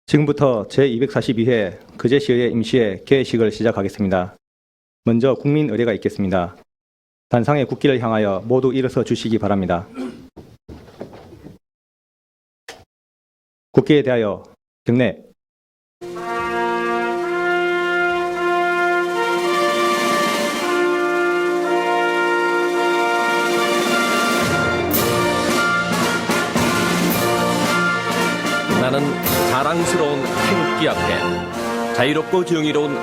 지금부터 제242회 거제시의회 임시회 개회식을 시작하겠습니다. 먼저 국민 의례가 있겠습니다. 단상의 국기를 향하여 모두 일어서 주시기 바랍니다. 국기에 대하여 경례. 나는 자랑스러운 태극기 앞에 자유롭고 정의로운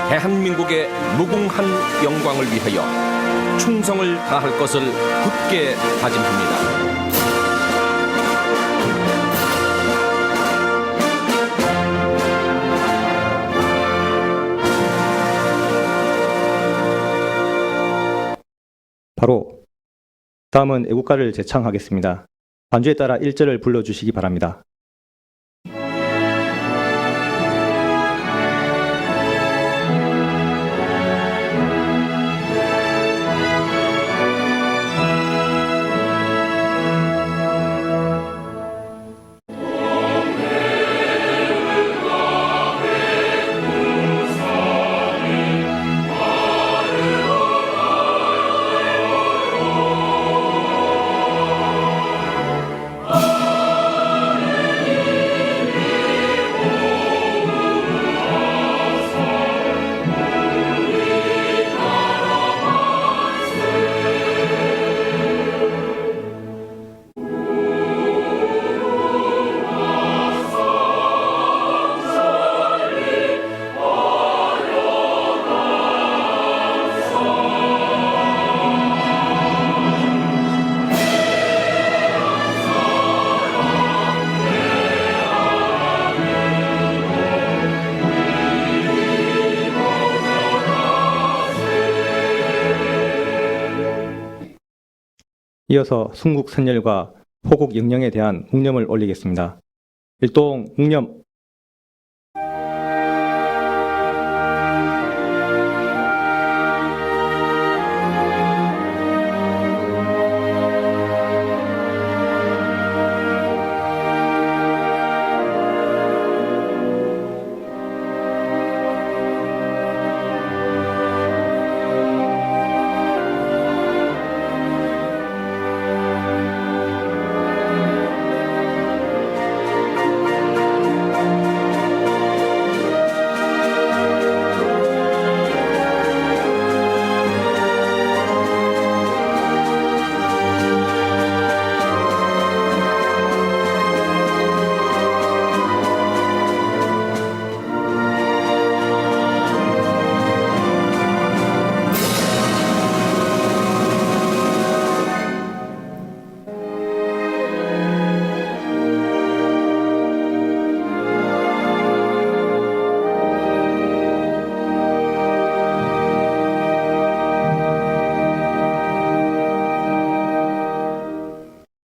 대한민국의 무궁한 영광을 위하여 충성을 다할 것을 굳게 다짐합니다. 바로 다음은 애국가를 제창하겠습니다. 반주에 따라 1절을 불러주시기 바랍니다. 이어서 순국 선열과 호국 영령에 대한 묵념을 올리겠습니다. 일동 묵념.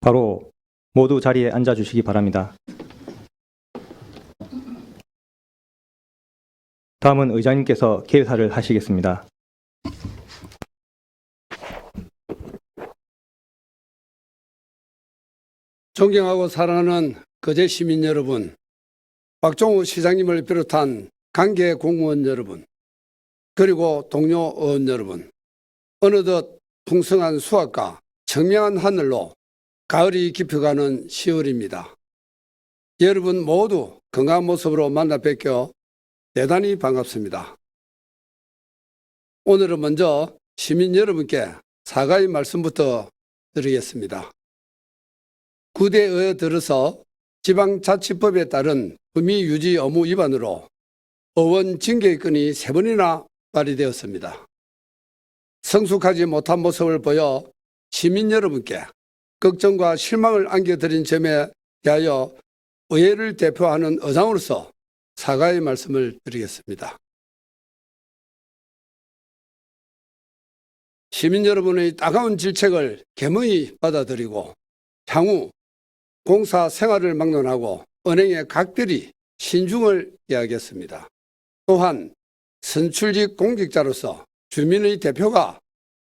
바로 모두 자리에 앉아주시기 바랍니다. 다음은 의장님께서 개회사를 하시겠습니다. 존경하고 사랑하는 거제 시민 여러분, 박종우 시장님을 비롯한 관계 공무원 여러분, 그리고 동료 의원 여러분, 어느덧 풍성한 수확과 청명한 하늘로 가을이 깊어가는 10월입니다. 여러분 모두 건강한 모습으로 만나 뵙겨 대단히 반갑습니다. 오늘은 먼저 시민 여러분께 사과의 말씀부터 드리겠습니다. 구대에 들어서 지방자치법에 따른 품위 유지 의무 위반으로 의원 징계건이 3번이나 발의되었습니다. 성숙하지 못한 모습을 보여 시민 여러분께 걱정과 실망을 안겨드린 점에 대하여 의회를 대표하는 의장으로서 사과의 말씀을 드리겠습니다. 시민 여러분의 따가운 질책을 겸허히 받아들이고 향후 공사 생활을 막론하고 은행에 각별히 신중을 기하겠습니다. 또한 선출직 공직자로서 주민의 대표가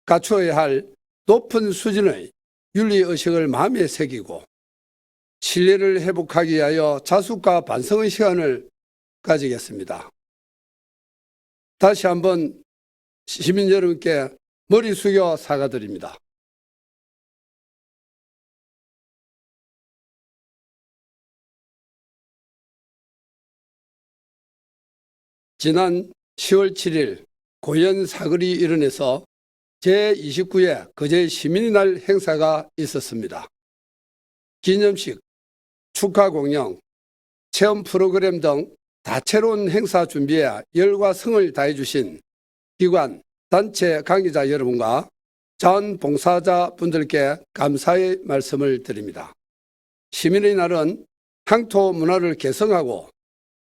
갖추어야 할 높은 수준의 윤리의식을 마음에 새기고 신뢰를 회복하기 위하여 자숙과 반성의 시간을 가지겠습니다. 다시 한번 시민 여러분께 머리 숙여 사과드립니다. 지난 10월 7일 고현 사거리 일원에서 제29회 거제 시민의 날 행사가 있었습니다. 기념식, 축하 공연, 체험 프로그램 등 다채로운 행사 준비에 열과 성을 다해 주신 기관, 단체 관계자 여러분과 자원봉사자 분들께 감사의 말씀을 드립니다. 시민의 날은 향토 문화를 개성하고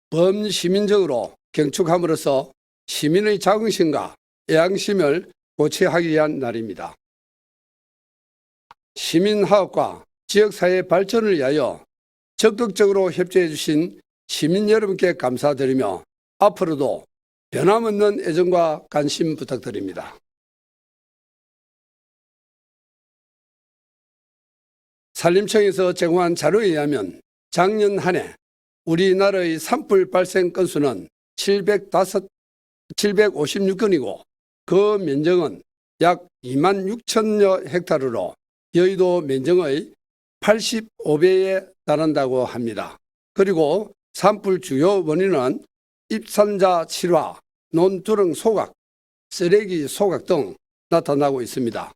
범시민적으로 경축함으로써 시민의 자긍심과 애양심을 고취하기 위한 날입니다. 시민화합과 지역사회 발전을 위하여 적극적으로 협조해 주신 시민 여러분께 감사드리며 앞으로도 변함없는 애정과 관심 부탁드립니다. 산림청에서 제공한 자료에 의하면 작년 한 해 우리나라의 산불 발생 건수는 756건이고 그 면적은 약 2만 6천여 헥타르로 여의도 면적의 85배에 달한다고 합니다. 그리고 산불 주요 원인은 입산자 칠화, 논두렁 소각, 쓰레기 소각 등 나타나고 있습니다.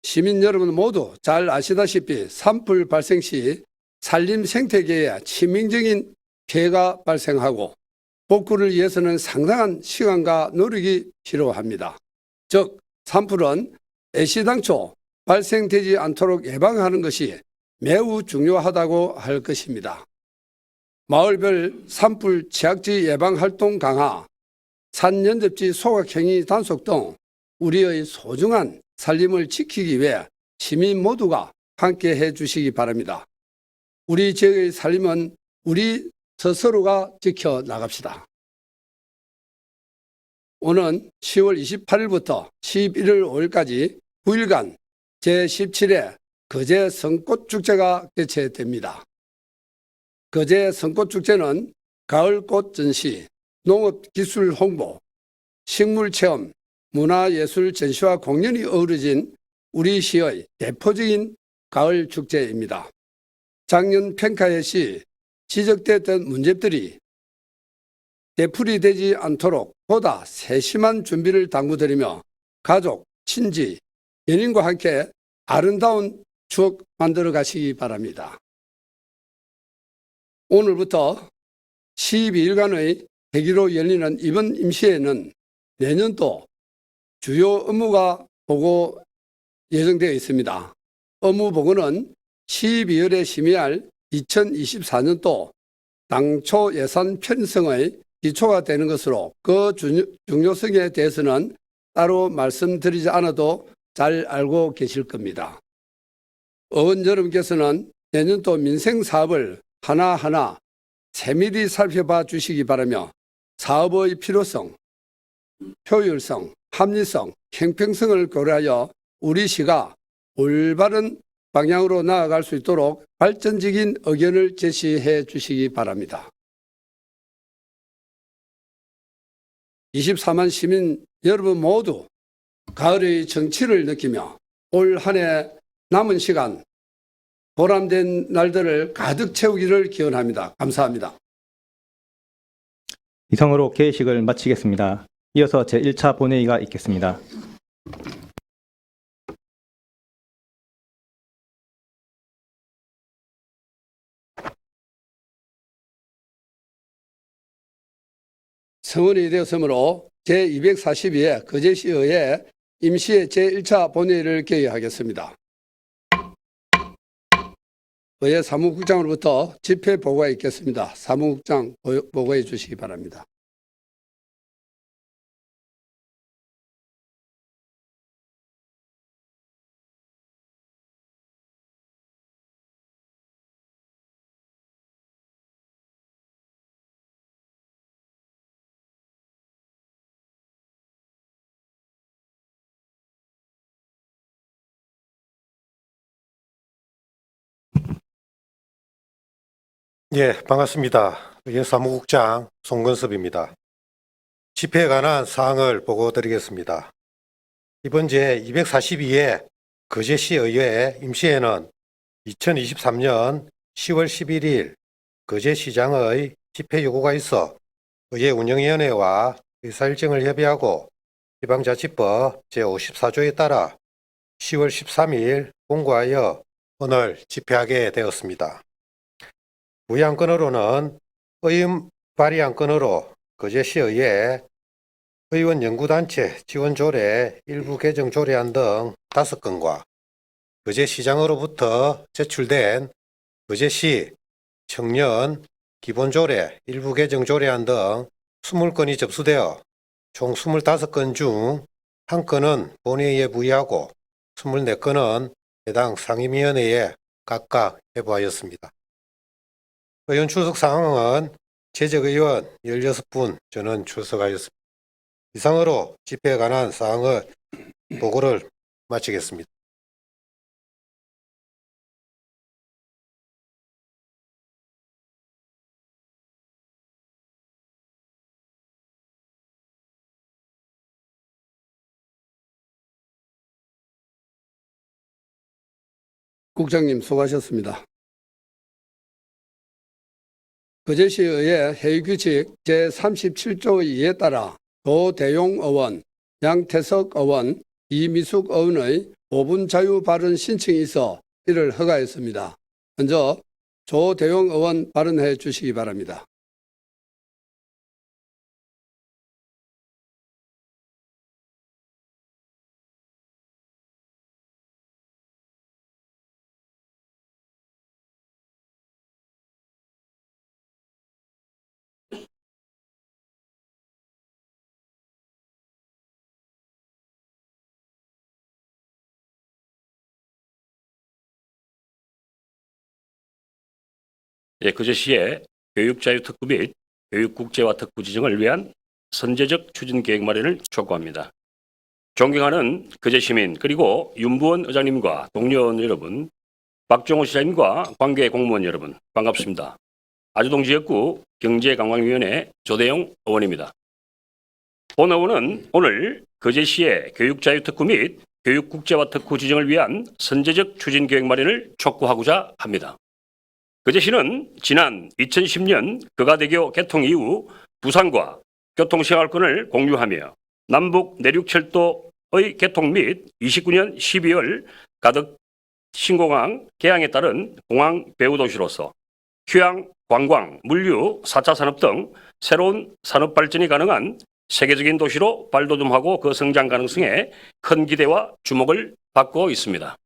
시민 여러분 모두 잘 아시다시피 산불 발생 시 산림 생태계에 치명적인 피해가 발생하고 복구를 위해서는 상당한 시간과 노력이 필요합니다. 즉 산불은 애시당초 발생되지 않도록 예방하는 것이 매우 중요하다고 할 것입니다. 마을별 산불 취약지 예방 활동 강화, 산연접지 소각 행위 단속 등 우리의 소중한 산림을 지키기 위해 시민 모두가 함께해 주시기 바랍니다. 우리 지역의 산림은 우리 스스로가 지켜나갑시다. 오는 10월 28일부터 11월 5일까지 9일간 제17회 거제 성꽃축제가 개최됩니다. 거제 성꽃축제는 가을꽃 전시, 농업기술 홍보, 식물체험, 문화예술 전시와 공연이 어우러진 우리 시의 대표적인 가을 축제입니다. 작년 평가회 시 지적됐던 문제들이 되풀이되지 않도록 보다 세심한 준비를 당부드리며 가족, 친지, 연인과 함께 아름다운 추억 만들어 가시기 바랍니다. 오늘부터 12일간의 대기로 열리는 이번 임시회는 내년도 주요 업무가 보고 예정되어 있습니다. 업무 보고는 12월에 심의할 2024년도 당초 예산 편성의 기초가 되는 것으로 그 중요성에 대해서는 따로 말씀드리지 않아도 잘 알고 계실 겁니다. 의원 여러분께서는 내년도 민생 사업을 하나하나 세밀히 살펴봐 주시기 바라며 사업의 필요성, 효율성, 합리성, 형평성을 고려하여 우리 시가 올바른 방향으로 나아갈 수 있도록 발전적인 의견을 제시해 주시기 바랍니다. 24만 시민 여러분 모두 가을의 정취를 느끼며 올 한 해 남은 시간 보람된 날들을 가득 채우기를 기원합니다. 감사합니다. 이상으로 개회식을 마치겠습니다. 이어서 제1차 본회의가 있겠습니다. 성원이 되었으므로 제242회 거제시의회 임시회 제1차 본회의를 개의하겠습니다. 의회 사무국장으로부터 집회 보고가 있겠습니다. 사무국장 보고해 주시기 바랍니다. 예, 반갑습니다. 사무국장 송건섭입니다. 집회에 관한 사항을 보고드리겠습니다. 이번 제 242회 거제시 의회 임시회는 2023년 10월 11일 거제시장의 집회 요구가 있어 의회 운영위원회와 의사일정을 협의하고 지방자치법 제54조에 따라 10월 13일 공고하여 오늘 집회하게 되었습니다. 부의안건으로는 의원 발의안건으로 거제시의회 의원 연구단체 지원조례 일부 개정 조례안 등 5건과 거제시장으로부터 제출된 거제시 청년 기본조례 일부 개정 조례안 등 20건이 접수되어 총 25건 중 1건은 본회의에 부의하고 24건은 해당 상임위원회에 각각 회부하였습니다. 의원 출석 사항은 재적의원 16분, 저는 출석하였습니다. 이상으로 집회에 관한 사항을 보고를 마치겠습니다. 국장님 수고하셨습니다. 거제시의회 회의규칙 제37조 2에 따라 조대용 의원, 양태석 의원, 이미숙 의원의 5분 자유 발언 신청이 있어 이를 허가했습니다. 먼저 조대용 의원 발언해 주시기 바랍니다. 거제시의 교육자유특구 및 교육국제화 특구 지정을 위한 선제적 추진 계획 마련을 촉구합니다. 존경하는 거제시민 그리고 윤부원 의장님과 동료 의원 여러분, 박종호 시장님과 관계 공무원 여러분 반갑습니다. 아주동 지역구 경제관광위원회 조대용 의원입니다. 본 의원은 오늘 거제시의 교육자유특구 및 교육국제화 특구 지정을 위한 선제적 추진 계획 마련을 촉구하고자 합니다. 거제시는 지난 2010년 거가대교 개통 이후 부산과 교통생활권을 공유하며 남북 내륙철도의 개통 및 29년 12월 가덕 신공항 개항에 따른 공항 배후도시로서 휴양, 관광, 물류, 4차 산업 등 새로운 산업 발전이 가능한 세계적인 도시로 발돋움하고 그 성장 가능성에 큰 기대와 주목을 받고 있습니다.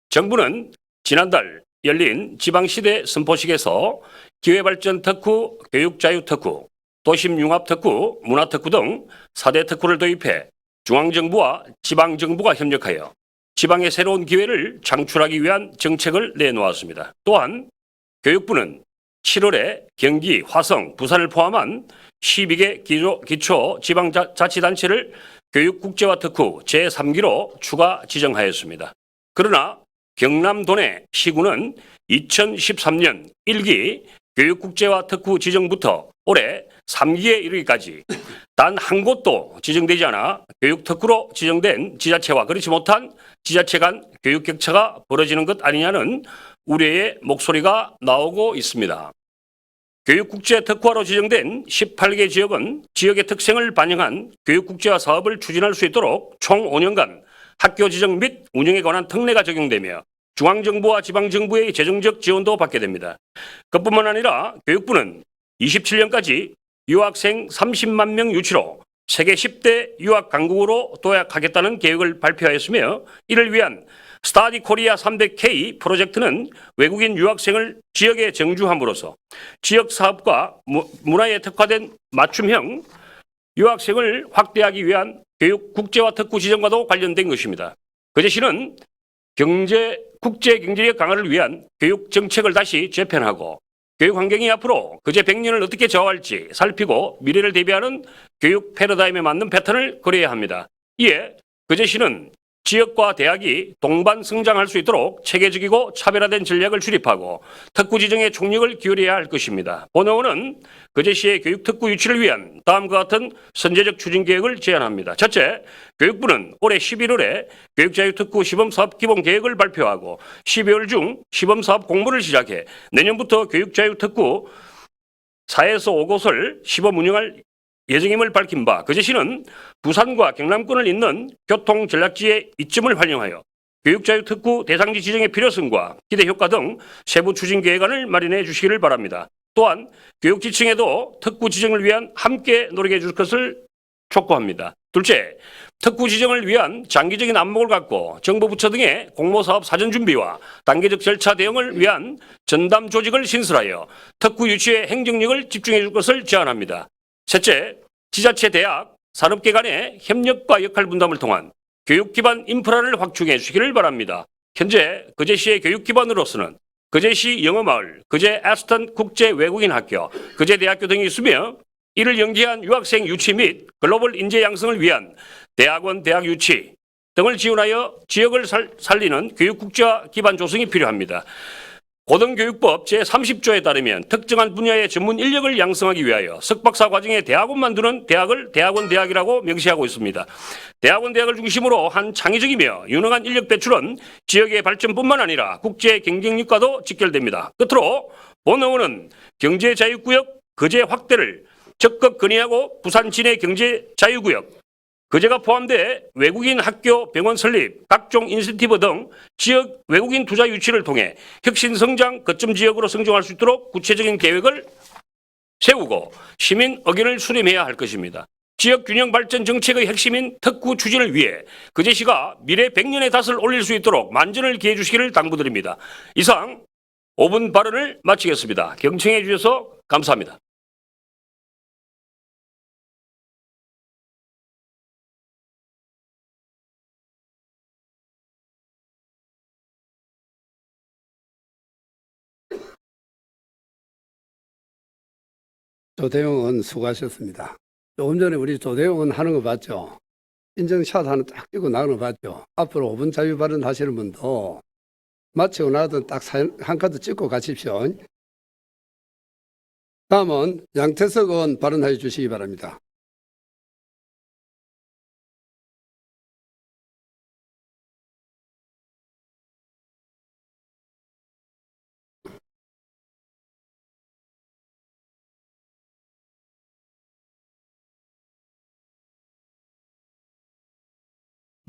정부는 지난달 열린 지방시대 선포식에서 기회발전 특구, 교육자유특구, 도심융합특구, 문화특구 등 4대 특구를 도입해 중앙정부와 지방정부가 협력하여 지방의 새로운 기회를 창출하기 위한 정책을 내놓았습니다. 또한 교육부는 7월에 경기, 화성, 부산을 포함한 12개 기초 지방자치단체를 교육국제화 특구 제3기로 추가 지정하였습니다. 그러나 경남 도내 시군은 2013년 1기 교육국제화 특구 지정부터 올해 3기에 이르기까지 단 한 곳도 지정되지 않아 교육특구로 지정된 지자체와 그렇지 못한 지자체 간 교육 격차가 벌어지는 것 아니냐는 우려의 목소리가 나오고 있습니다. 교육국제 특구화로 지정된 18개 지역은 지역의 특성을 반영한 교육국제화 사업을 추진할 수 있도록 총 5년간 학교 지정 및 운영에 관한 특례가 적용되며 중앙정부와 지방정부의 재정적 지원도 받게 됩니다. 그뿐만 아니라 교육부는 27년까지 유학생 30만 명 유치로 세계 10대 유학 강국으로 도약하겠다는 계획을 발표하였으며 이를 위한 스타디 코리아 300K 프로젝트는 외국인 유학생을 지역에 정주함으로써 지역 사업과 문화에 특화된 맞춤형 유학생을 확대하기 위한 교육 국제화 특구 지정과도 관련된 것입니다. 거제시는 국제 경제력 강화를 위한 교육 정책을 다시 재편하고 교육 환경이 앞으로 거제 100년을 어떻게 저어갈지 살피고 미래를 대비하는 교육 패러다임에 맞는 패턴을 그려야 합니다. 이에 거제시는 지역과 대학이 동반 성장할 수 있도록 체계적이고 차별화된 전략을 수립하고 특구 지정에 총력을 기울여야 할 것입니다. 본의원은 거제시의 교육 특구 유치를 위한 다음과 같은 선제적 추진 계획을 제안합니다. 첫째, 교육부는 올해 11월에 교육자유특구 시범사업 기본 계획을 발표하고 12월 중 시범사업 공모를 시작해 내년부터 교육자유특구 4에서 5곳을 시범 운영할 예정임을 밝힌 바 거제시는 부산과 경남권을 잇는 교통 전략지의 이점을 활용하여 교육자유특구 대상지 지정의 필요성과 기대 효과 등 세부 추진 계획안을 마련해 주시기를 바랍니다. 또한 교육지청에도 특구 지정을 위한 함께 노력해 줄 것을 촉구합니다. 둘째, 특구 지정을 위한 장기적인 안목을 갖고 정부 부처 등의 공모사업 사전 준비와 단계적 절차 대응을 위한 전담 조직을 신설하여 특구 유치에 행정력을 집중해 줄 것을 제안합니다. 셋째, 지자체, 대학, 산업계 간의 협력과 역할 분담을 통한 교육 기반 인프라를 확충해 주시기를 바랍니다. 현재 거제시의 교육 기반으로서는 거제시 영어마을, 거제 애스턴 국제 외국인 학교, 거제대학교 등이 있으며 이를 연계한 유학생 유치 및 글로벌 인재 양성을 위한 대학원, 대학 유치 등을 지원하여 지역을 살리는 교육 국제화 기반 조성이 필요합니다. 고등교육법 제30조에 따르면 특정한 분야의 전문 인력을 양성하기 위하여 석박사 과정에 대학원만 두는 대학을 대학원 대학이라고 명시하고 있습니다. 대학원 대학을 중심으로 한 창의적이며 유능한 인력 배출은 지역의 발전뿐만 아니라 국제 경쟁력과도 직결됩니다. 끝으로 본의원은 경제자유구역 거제 확대를 적극 건의하고 부산 진해 경제자유구역 거제가 포함돼 외국인 학교, 병원 설립, 각종 인센티브 등 지역 외국인 투자 유치를 통해 혁신 성장 거점 지역으로 성장할 수 있도록 구체적인 계획을 세우고 시민 의견을 수렴해야 할 것입니다. 지역 균형 발전 정책의 핵심인 특구 추진을 위해 거제시가 미래 100년의 닷을 올릴 수 있도록 만전을 기해 주시기를 당부드립니다. 이상 5분 발언을 마치겠습니다. 경청해 주셔서 감사합니다. 조대웅은 수고하셨습니다. 조금 전에 우리 조대웅은 하는 거 봤죠? 인증샷 하나 딱 찍고 나가는 거 봤죠? 앞으로 5분 자유 발언 하시는 분도 마치고 나든 딱 한 카드 찍고 가십시오. 다음은 양태석 의원 발언해 주시기 바랍니다.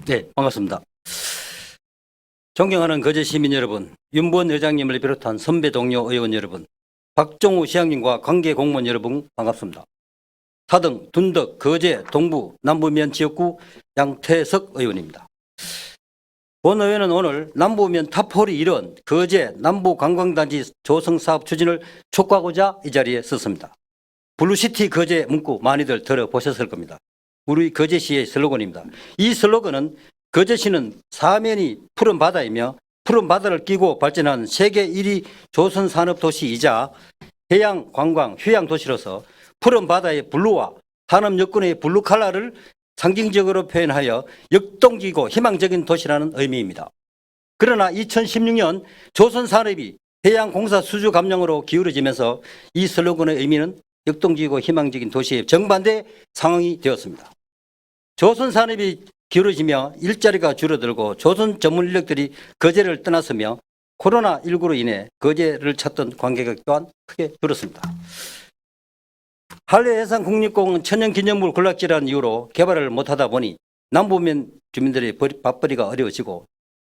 네, 반갑습니다. 존경하는 거제 시민 여러분, 윤부원 의장님을 비롯한 선배 동료 의원 여러분, 박종우 시장님과 관계 공무원 여러분 반갑습니다. 사등, 둔덕, 거제, 동부, 남부면 지역구 양태석 의원입니다. 본 의원은 오늘 남부면 탑4를 이룬 거제 남부관광단지 조성사업 추진을 촉구하고자 이 자리에 섰습니다. 블루시티 거제 문구 많이들 들어보셨을 겁니다. 우리 거제시의 슬로건입니다. 이 슬로건은 거제시는 사면이 푸른 바다이며 푸른 바다를 끼고 발전한 세계 1위 조선산업도시이자 해양관광 휴양도시로서 푸른 바다의 블루와 산업 여건의 블루 컬러를 상징적으로 표현하여 역동적이고 희망적인 도시라는 의미입니다. 그러나 2016년 조선산업이 해양공사 수주 감량으로 기울어지면서 이 슬로건의 의미는 역동적이고 희망적인 도시의 정반대 상황이 되었습니다. 조선산업이 기울어지며 일자리가 줄어들고 조선 전문 인력들이 거제를 떠났으며 코로나19로 인해 거제를 찾던 관광객 또한 크게 줄었습니다. 한려해상국립공원 천연기념물 군락지라는 이유로 개발을 못하다 보니 남부면 주민들의 밥벌이가 어려워지고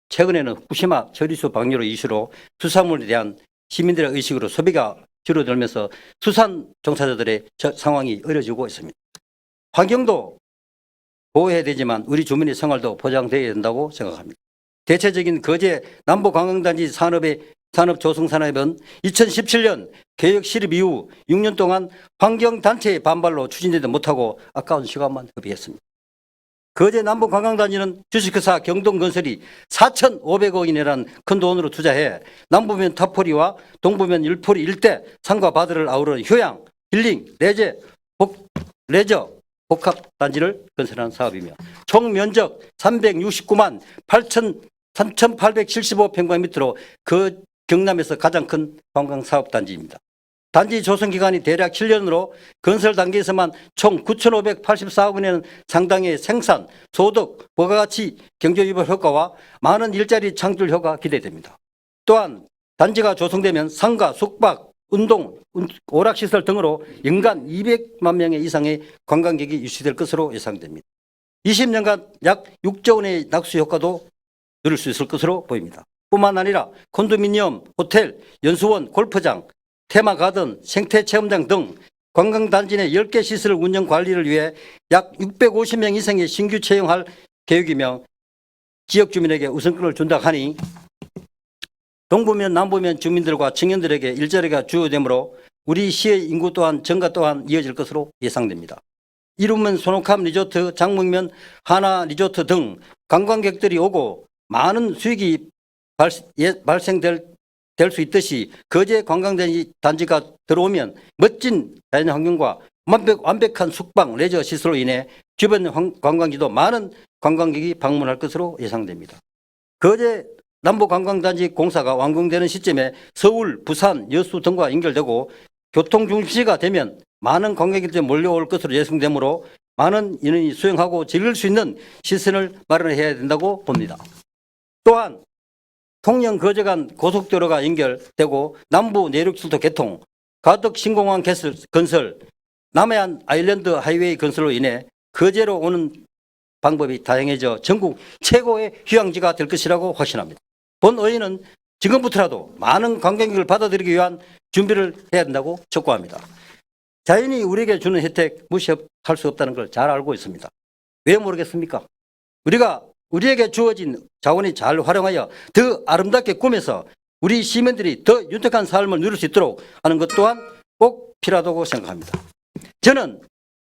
최근에는 후쿠시마 처리수 방류 이슈로 수산물에 대한 시민들의 의식으로 소비가 줄어들면서 수산 종사자들의 상황이 어려지고 있습니다. 환경도 보호해야 되지만 우리 주민의 생활도 보장되어야 된다고 생각합니다. 대체적인 거제 남부관광단지 산업 조성산업은 2017년 계획 실입 이후 6년 동안 환경단체의 반발로 추진되지 못하고 아까운 시간만 허비했습니다. 거제 남부관광단지는 주식회사 경동건설이 4,500억이라는 큰 돈으로 투자해 남부면 탑포리와 동부면 일포리 일대 산과 바다를 아우르는 휴양, 힐링, 레저, 복합단지를 건설하는 사업이며 총 면적 369만 3,875평방미터로 그 경남에서 가장 큰 관광사업단지입니다. 단지 조성 기간이 대략 7년으로 건설 단계에서만 총 9,584억 원에는 상당의 생산, 소득, 부가가치, 경제유발 효과와 많은 일자리 창출 효과가 기대됩니다. 또한 단지가 조성되면 상가, 숙박, 운동, 오락시설 등으로 연간 200만 명의 이상의 관광객이 유치될 것으로 예상됩니다. 20년간 약 6조 원의 낙수 효과도 누릴 수 있을 것으로 보입니다. 뿐만 아니라 콘도미니엄, 호텔, 연수원, 골프장, 테마가든, 생태체험장 등 관광단지 내 10개 시설 운영 관리를 위해 약 650명 이상의 신규 채용할 계획이며 지역 주민에게 우선권을 준다 하니 동부면 남부면 주민들과 청년들에게 일자리가 주어되므로 우리 시의 인구 또한 증가 또한 이어질 것으로 예상됩니다. 이루면 소노캄 리조트, 장목면 하나 리조트 등 관광객들이 오고 많은 수익이 발생될 수 있듯이 거제 관광단지가 들어오면 멋진 자연환경과 완벽한 숙박, 레저 시설로 인해 주변 관광지도 많은 관광객이 방문할 것으로 예상됩니다. 거제 남부관광단지 공사가 완공되는 시점에 서울, 부산, 여수 등과 연결되고 교통중심지가 되면 많은 관광객들이 몰려올 것으로 예상되므로 많은 인원이 수용하고 즐길 수 있는 시설을 마련해야 된다고 봅니다. 또한 통영 거제 간 고속도로가 연결되고 남부 내륙철도 개통, 가덕 신공항 건설, 남해안 아일랜드 하이웨이 건설로 인해 거제로 오는 방법이 다양해져 전국 최고의 휴양지가 될 것이라고 확신합니다. 본 의회는 지금부터라도 많은 관광객을 받아들이기 위한 준비를 해야 된다고 촉구합니다. 자연이 우리에게 주는 혜택 무시할 수 없다는 걸 잘 알고 있습니다. 왜 모르겠습니까? 우리에게 주어진 자원이 잘 활용하여 더 아름답게 꾸며서 우리 시민들이 더 윤택한 삶을 누릴 수 있도록 하는 것 또한 꼭 필요하다고 생각합니다. 저는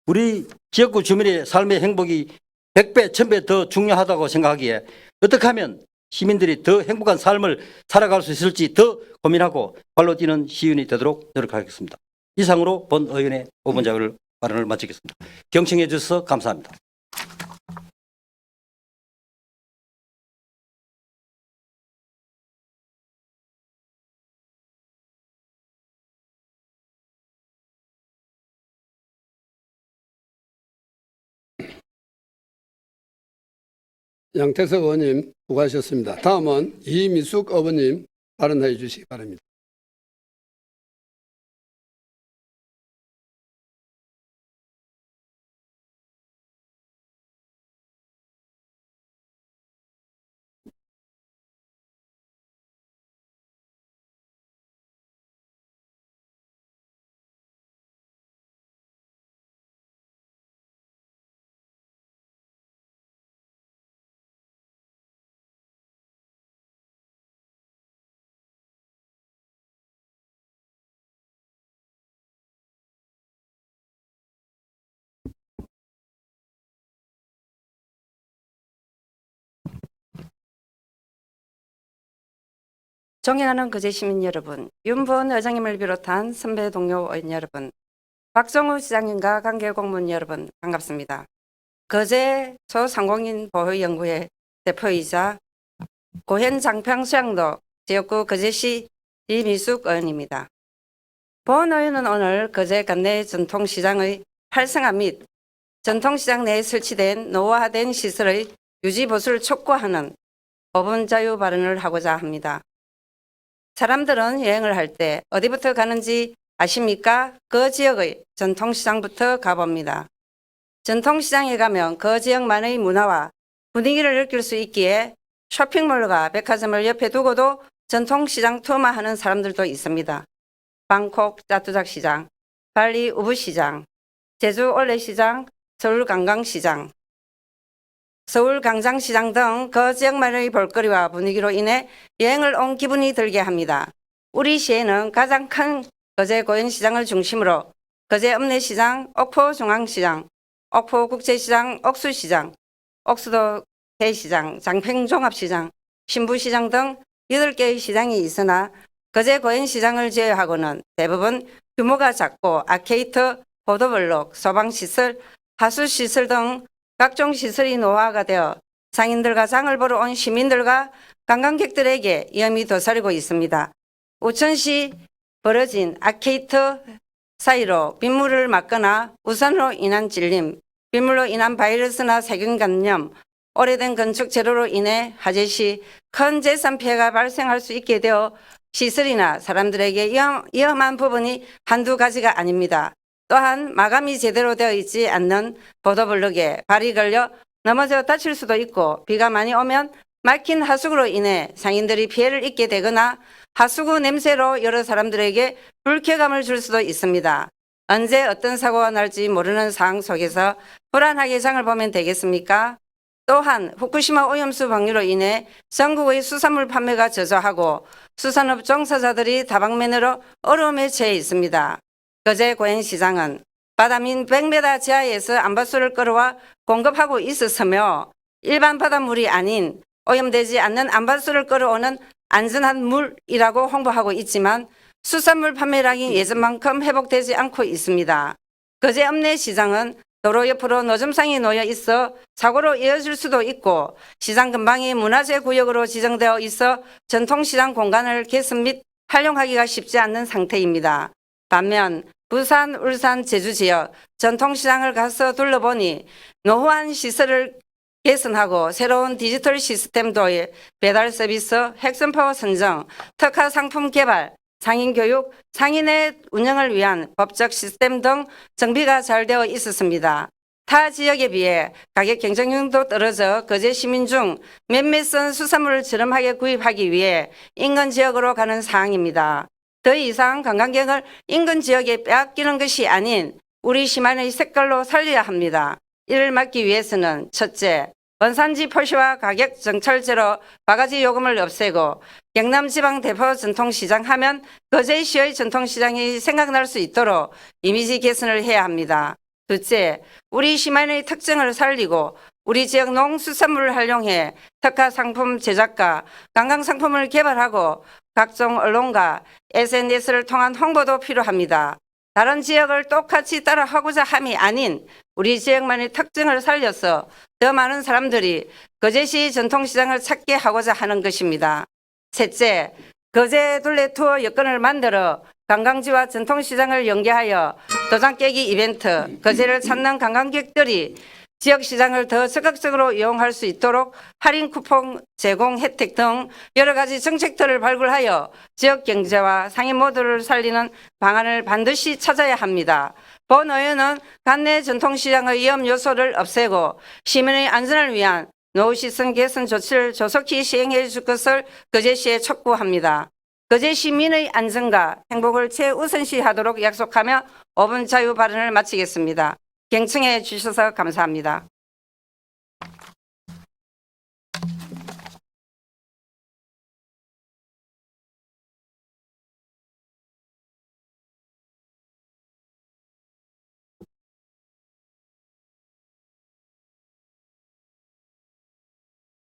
우리 지역구 주민의 삶의 행복이 100배, 1000배 더 중요하다고 생각하기에 어떻게 하면 시민들이 더 행복한 삶을 살아갈 수 있을지 더 고민하고 발로 뛰는 시윤이 되도록 노력하겠습니다. 이상으로 본 의원의 5분 자유를 발언을 마치겠습니다. 경청해 주셔서 감사합니다. 양태석 의원님 수고하셨습니다. 다음은 이미숙 의원님 발언해 주시기 바랍니다. 존경하는 거제 시민 여러분, 윤부원 의장님을 비롯한 선배 동료 의원 여러분, 박정우 시장님과 관계 공무원 여러분 반갑습니다. 거제 소상공인 보호연구회 대표이자 고현 장평수양도 지역구 거제시 이미숙 의원입니다. 본 의원은 오늘 거제 관내 전통시장의 활성화 및 전통시장 내에 설치된 노후화된 시설의 유지 보수를 촉구하는 5분 자유 발언을 하고자 합니다. 사람들은 여행을 할 때 어디부터 가는지 아십니까? 그 지역의 전통시장부터 가봅니다. 전통시장에 가면 그 지역만의 문화와 분위기를 느낄 수 있기에 쇼핑몰과 백화점을 옆에 두고도 전통시장 투어하는 사람들도 있습니다. 방콕 짜투작시장, 발리 우부시장, 제주 올레시장, 서울 관광시장, 서울 강장시장 등 그 지역만의 볼거리와 분위기로 인해 여행을 온 기분이 들게 합니다. 우리 시에는 가장 큰 거제 고현시장을 중심으로 거제 읍내시장, 옥포중앙시장, 옥포국제시장, 옥수시장, 옥수도 대시장, 장평종합시장, 신부시장 등 8개의 시장이 있으나 거제 고현시장을 제외하고는 대부분 규모가 작고 아케이트, 보도블록, 소방시설, 하수시설 등 각종 시설이 노후화가 되어 상인들과 장을 보러 온 시민들과 관광객들에게 위험이 도사리고 있습니다. 우천시 벌어진 아케이트 사이로 빗물을 맞거나 우산으로 인한 질림, 빗물로 인한 바이러스나 세균 감염, 오래된 건축 재료로 인해 화재 시 큰 재산 피해가 발생할 수 있게 되어 시설이나 사람들에게 위험한 부분이 한두 가지가 아닙니다. 또한 마감이 제대로 되어 있지 않는 보도블록에 발이 걸려 넘어져 다칠 수도 있고 비가 많이 오면 막힌 하수구로 인해 상인들이 피해를 입게 되거나 하수구 냄새로 여러 사람들에게 불쾌감을 줄 수도 있습니다. 언제 어떤 사고가 날지 모르는 상황 속에서 불안하게 장을 보면 되겠습니까? 또한 후쿠시마 오염수 방류로 인해 전국의 수산물 판매가 저조하고 수산업 종사자들이 다방면으로 어려움에 처해 있습니다. 거제 고행시장은 바다민 100m 지하에서 안바수를 끌어와 공급하고 있었으며 일반 바닷물이 아닌 오염되지 않는 안바수를 끌어오는 안전한 물이라고 홍보하고 있지만 수산물 판매량이 예전만큼 회복되지 않고 있습니다. 거제 읍내시장은 도로 옆으로 노점상이 놓여 있어 사고로 이어질 수도 있고 시장 근방이 문화재 구역으로 지정되어 있어 전통시장 공간을 개선 및 활용하기가 쉽지 않는 상태입니다. 반면 부산, 울산, 제주 지역 전통시장을 가서 둘러보니 노후한 시설을 개선하고 새로운 디지털 시스템 도입, 배달 서비스, 핵선파워 선정, 특화 상품 개발, 상인 교육, 상인의 운영을 위한 법적 시스템 등 정비가 잘 되어 있었습니다. 타 지역에 비해 가격 경쟁력도 떨어져 거제 시민 중 몇몇은 수산물을 저렴하게 구입하기 위해 인근 지역으로 가는 상황입니다. 더 이상 관광객을 인근 지역에 빼앗기는 것이 아닌 우리 시민의 색깔로 살려야 합니다. 이를 막기 위해서는 첫째, 원산지 표시와 가격 정찰제로 바가지 요금을 없애고 경남지방 대표 전통시장 하면 거제시의 전통시장이 생각날 수 있도록 이미지 개선을 해야 합니다. 둘째, 우리 시민의 특징을 살리고 우리 지역 농수산물을 활용해 특화 상품 제작과 관광상품을 개발하고 각종 언론과 SNS를 통한 홍보도 필요합니다. 다른 지역을 똑같이 따라하고자 함이 아닌 우리 지역만의 특징을 살려서 더 많은 사람들이 거제시 전통시장을 찾게 하고자 하는 것입니다. 셋째, 거제 둘레 투어 여건을 만들어 관광지와 전통시장을 연계하여 도장 깨기 이벤트, 거제를 찾는 관광객들이 지역시장을 더 적극적으로 이용할 수 있도록 할인 쿠폰 제공 혜택 등 여러 가지 정책들을 발굴하여 지역 경제와 상인 모두를 살리는 방안을 반드시 찾아야 합니다. 본 의원은 관내 전통시장의 위험 요소를 없애고 시민의 안전을 위한 노후시설 개선 조치를 조속히 시행해 줄 것을 거제시에 촉구합니다. 거제 시민의 안전과 행복을 최우선시하도록 약속하며 5분 자유 발언을 마치겠습니다. 경청해 주셔서 감사합니다.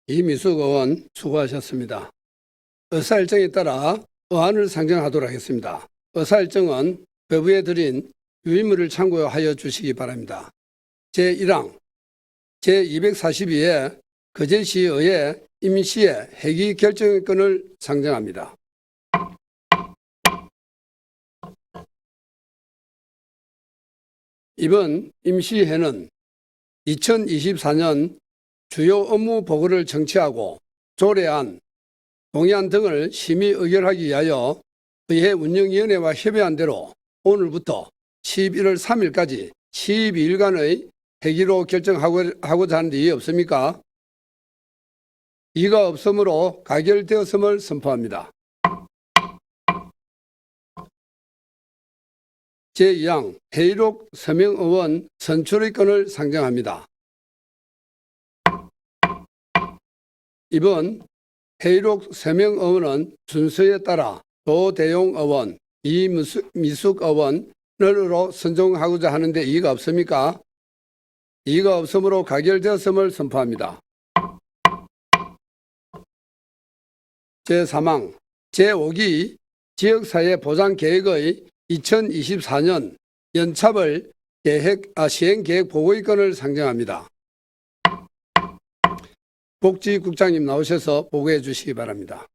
이미숙 의원 수고하셨습니다. 의사일정에 따라 의안을 상정하도록 하겠습니다. 의사일정은 외부에 드린 유인물을 참고하여 주시기 바랍니다. 제1항 제242회 거제시의회 임시회 회기 결정권을 상정합니다. 이번 임시회는 2024년 주요 업무 보고를 청취하고 조례안, 동의안 등을 심의 의결하기 위하여 의회 운영위원회와 협의한 대로 오늘부터 11월 3일까지 12일간의 회기로 결정하고자 하는 데 이의 없습니까? 이가 없으므로 가결되었음을 선포합니다. 제2항 회의록 서명 의원 선출의 건을 상정합니다. 이번 회의록 서명 의원은 순서에 따라 도대용 의원, 이미숙 의원으로 선정하고자 하는데 이의가 없습니까? 이의가 없으므로 가결되었음을 선포합니다. 제3항 제5기 지역사회 보장계획의 2024년 연착을 시행계획 보고의건을 상정합니다. 복지국장님 나오셔서 보고해 주시기 바랍니다.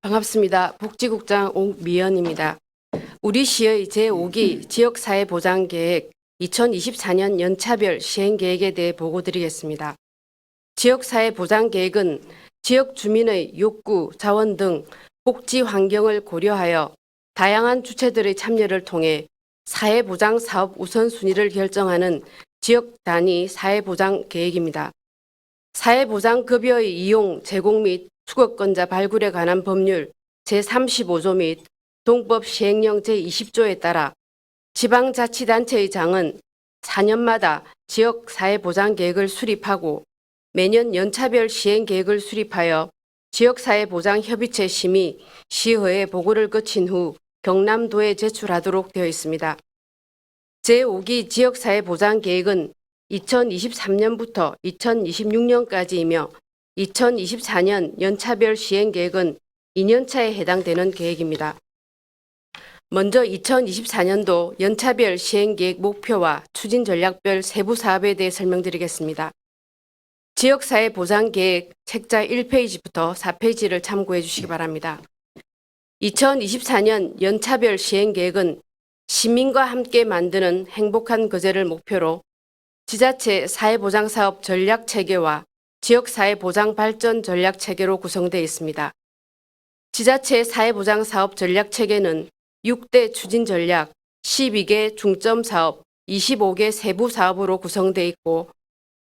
반갑습니다. 복지국장 옥미연입니다. 우리 시의 제5기 지역사회보장계획 2024년 연차별 시행계획에 대해 보고드리겠습니다. 지역사회보장계획은 지역 주민의 욕구, 자원 등 복지 환경을 고려하여 다양한 주체들의 참여를 통해 사회보장 사업 우선순위를 결정하는 지역 단위 사회보장 계획입니다. 사회보장급여의 이용, 제공 및 수거권자 발굴에 관한 법률 제35조 및 동법 시행령 제20조에 따라 지방자치단체의 장은 4년마다 지역사회보장계획을 수립하고 매년 연차별 시행계획을 수립하여 지역사회보장협의체 심의, 시의회에 보고를 거친 후 경남도에 제출하도록 되어 있습니다. 제5기 지역사회보장계획은 2023년부터 2026년까지이며 2024년 연차별 시행계획은 2년차에 해당되는 계획입니다. 먼저 2024년도 연차별 시행계획 목표와 추진전략별 세부 사업에 대해 설명드리겠습니다. 지역사회보장계획 책자 1페이지부터 4페이지를 참고해 주시기 바랍니다. 2024년 연차별 시행계획은 시민과 함께 만드는 행복한 거제를 목표로 지자체 사회보장사업 전략체계와 지역사회보장 발전 전략체계로 구성되어 있습니다. 지자체 사회보장사업 전략체계는 6대 추진전략, 12개 중점사업, 25개 세부사업으로 구성되어 있고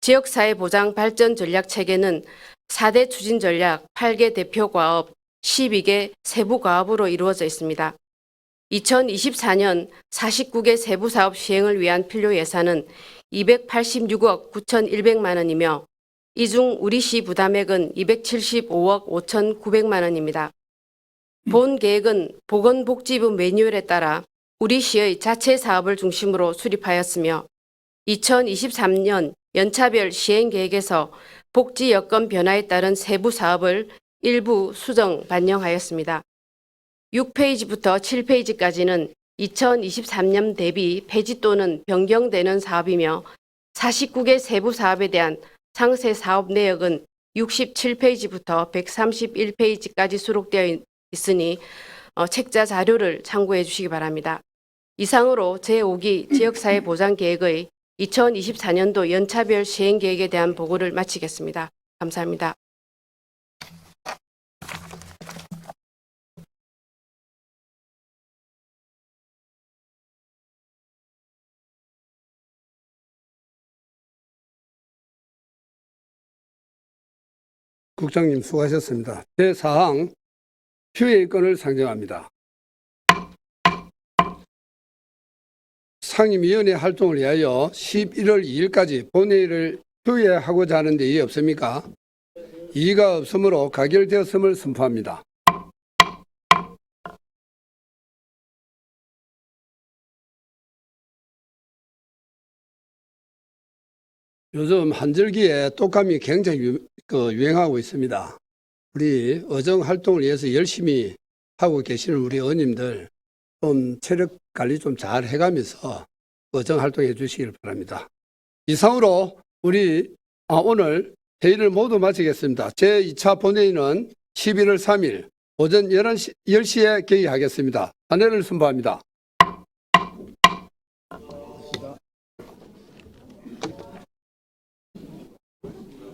지역사회보장 발전 전략체계는 4대 추진전략, 8개 대표과업, 12개 세부과업으로 이루어져 있습니다. 2024년 49개 세부사업 시행을 위한 필요 예산은 286억 9,100만 원이며 이 중 우리시 부담액은 275억 5,900만 원입니다. 본 계획은 보건복지부 매뉴얼에 따라 우리시의 자체 사업을 중심으로 수립하였으며 2023년 연차별 시행계획에서 복지 여건 변화에 따른 세부 사업을 일부 수정 반영하였습니다. 6페이지부터 7페이지까지는 2023년 대비 폐지 또는 변경되는 사업이며 49개 세부 사업에 대한 상세 사업 내역은 67페이지부터 131페이지까지 수록되어 있으니 책자 자료를 참고해 주시기 바랍니다. 이상으로 제5기 지역사회보장계획의 2024년도 연차별 시행계획에 대한 보고를 마치겠습니다. 감사합니다. 국장님 수고하셨습니다. 제4항 휴회의건을 상정합니다. 상임위원회 활동을 위하여 11월 2일까지 본회의를 휴회하고자 하는데 이의 없습니까? 이의가 없으므로 가결되었음을 선포합니다. 요즘 한절기에 독감이 굉장히 유행하고 있습니다. 우리 어정 활동을 위해서 열심히 하고 계시는 우리 의원님들 좀 체력 관리 좀 잘 해가면서 어정 활동해 주시길 바랍니다. 이상으로 우리 오늘 회의를 모두 마치겠습니다. 제2차 본회의는 11월 3일 오전 10시에 개의하겠습니다. 안내를 선포합니다.